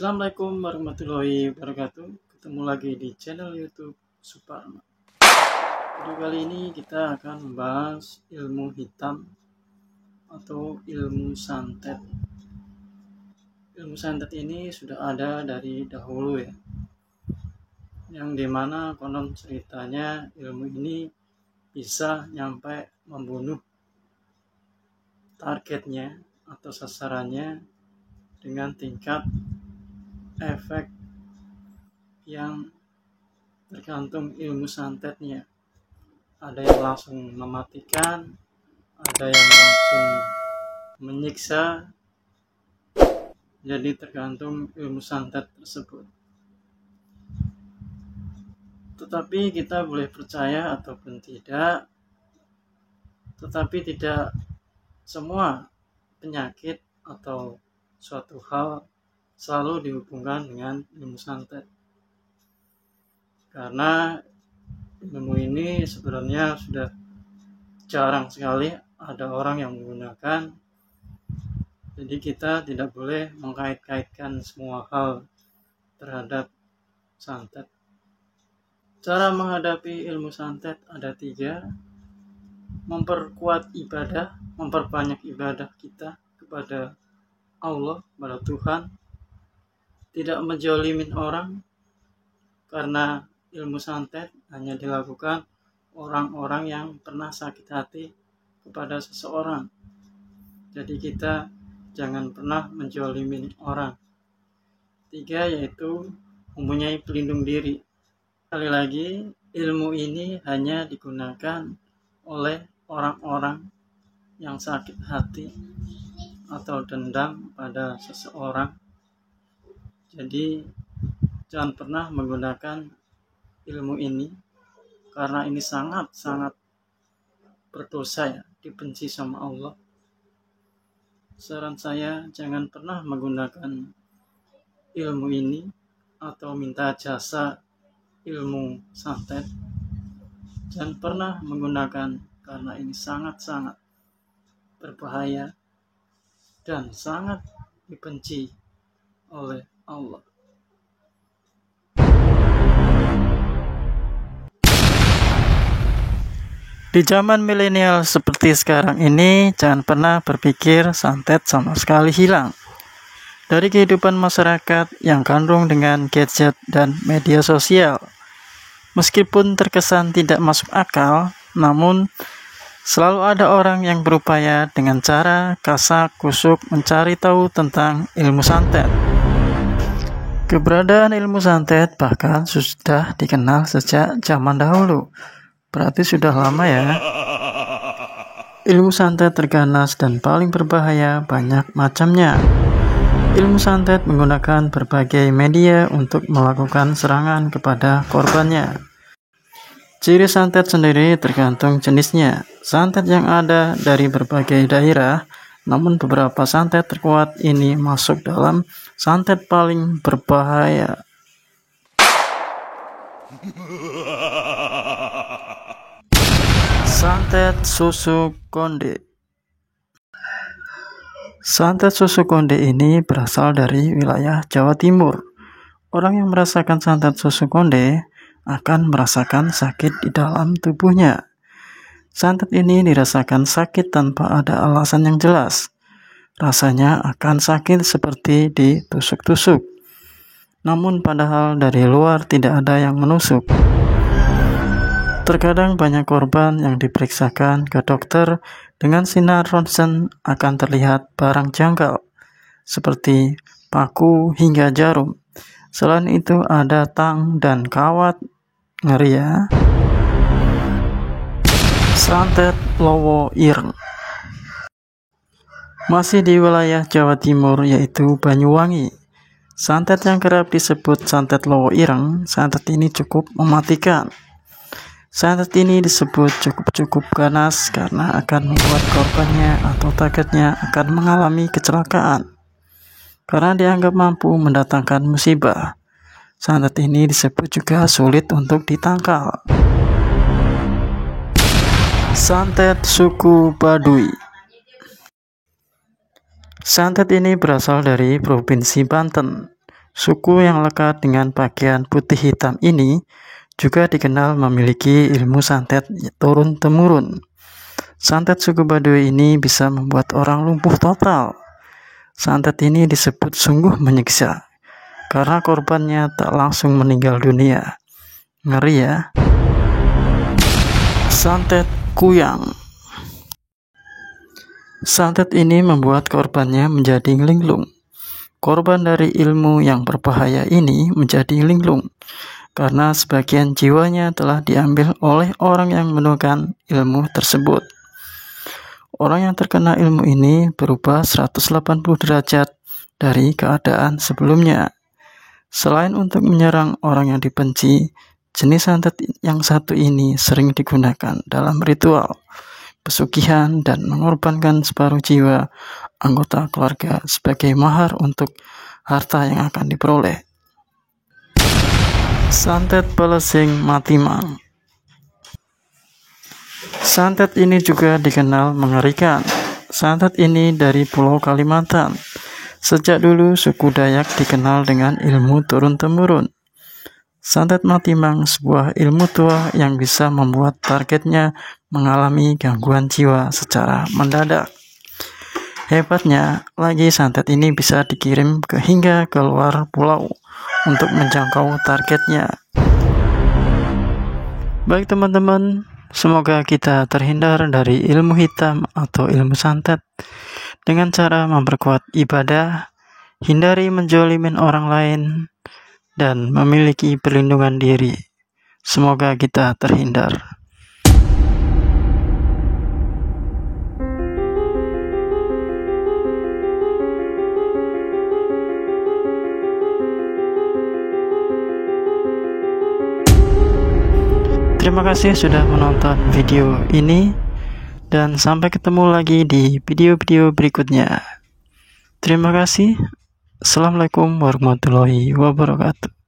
Assalamualaikum warahmatullahi wabarakatuh. Ketemu lagi di channel YouTube Suparma. Video kali ini kita akan membahas ilmu hitam atau ilmu santet. Ilmu santet ini sudah ada dari dahulu ya, yang dimana konon ceritanya ilmu ini bisa nyampe membunuh targetnya atau sasarannya dengan tingkat efek yang tergantung ilmu santetnya. Ada yang langsung mematikan, ada yang langsung menyiksa. Jadi tergantung ilmu santet tersebut. Tetapi kita boleh percaya ataupun tidak, tetapi tidak semua penyakit atau suatu hal selalu dihubungkan dengan ilmu santet. Karena ilmu ini sebenarnya sudah jarang sekali ada orang yang menggunakan. Jadi kita tidak boleh mengkait-kaitkan semua hal terhadap santet. Cara menghadapi ilmu santet ada 3. Memperkuat ibadah, memperbanyak ibadah kita kepada Allah, kepada Tuhan. Tidak menjolimin orang, karena ilmu santet hanya dilakukan orang-orang yang pernah sakit hati kepada seseorang. Jadi kita jangan pernah menjolimin orang. 3, yaitu mempunyai pelindung diri. Sekali lagi, ilmu ini hanya digunakan oleh orang-orang yang sakit hati atau dendam pada seseorang. Jadi jangan pernah menggunakan ilmu ini, karena ini sangat-sangat berdosa ya, dibenci sama Allah. Saran saya, jangan pernah menggunakan ilmu ini atau minta jasa ilmu santet. Jangan pernah menggunakan, karena ini sangat-sangat berbahaya dan sangat dibenci oleh Allah. Di zaman milenial seperti sekarang ini, jangan pernah berpikir santet sama sekali hilang dari kehidupan masyarakat yang gandrung dengan gadget dan media sosial. Meskipun terkesan tidak masuk akal, namun selalu ada orang yang berupaya dengan cara kasak kusuk mencari tahu tentang ilmu santet. Keberadaan ilmu santet bahkan sudah dikenal sejak zaman dahulu. Berarti sudah lama ya. Ilmu santet terganas dan paling berbahaya, banyak macamnya. Ilmu santet menggunakan berbagai media untuk melakukan serangan kepada korbannya. Ciri santet sendiri tergantung jenisnya. Santet yang ada dari berbagai daerah, namun beberapa santet terkuat ini masuk dalam santet paling berbahaya. Santet susu konde. Santet susu konde ini berasal dari wilayah Jawa Timur. Orang yang merasakan santet susu konde akan merasakan sakit di dalam tubuhnya. Santet ini dirasakan sakit tanpa ada alasan yang jelas. Rasanya akan sakit seperti ditusuk-tusuk. Namun padahal dari luar tidak ada yang menusuk. Terkadang banyak korban yang diperiksakan ke dokter dengan sinar ronsen akan terlihat barang janggal seperti paku hingga jarum. Selain itu ada tang dan kawat. Ngeri ya. Santet Lowo Ireng. Masih di wilayah Jawa Timur, yaitu Banyuwangi. Santet yang kerap disebut santet Lowo Ireng, santet ini cukup mematikan. Santet ini disebut cukup ganas karena akan membuat korbannya atau targetnya akan mengalami kecelakaan. Karena dianggap mampu mendatangkan musibah. Santet ini disebut juga sulit untuk ditangkal. Santet suku Baduy. Santet ini berasal dari Provinsi Banten. Suku yang lekat dengan pakaian putih hitam ini juga dikenal memiliki ilmu santet turun-temurun. Santet suku Baduy ini bisa membuat orang lumpuh total. Santet ini disebut sungguh menyiksa, karena korbannya tak langsung meninggal dunia. Ngeri ya. Santet kuyang. Santet ini membuat korbannya menjadi linglung. Korban dari ilmu yang berbahaya ini menjadi linglung, karena sebagian jiwanya telah diambil oleh orang yang menemukan ilmu tersebut. Orang yang terkena ilmu ini berubah 180 derajat dari keadaan sebelumnya. Selain untuk menyerang orang yang dibenci, jenis santet yang satu ini sering digunakan dalam ritual pesugihan dan mengorbankan separuh jiwa anggota keluarga sebagai mahar untuk harta yang akan diperoleh. Santet Pelesing Matimang. Santet ini juga dikenal mengerikan. Santet ini dari Pulau Kalimantan. Sejak dulu suku Dayak dikenal dengan ilmu turun-temurun. Santet Matimang sebuah ilmu tua yang bisa membuat targetnya mengalami gangguan jiwa secara mendadak. Hebatnya lagi, santet ini bisa dikirim hingga ke luar pulau untuk menjangkau targetnya. Baik teman-teman, semoga kita terhindar dari ilmu hitam atau ilmu santet dengan cara memperkuat ibadah, hindari menjolimin orang lain, dan memiliki perlindungan diri. Semoga kita terhindar. Terima kasih sudah menonton video ini, dan sampai ketemu lagi di video-video berikutnya. Terima kasih. Assalamualaikum warahmatullahi wabarakatuh.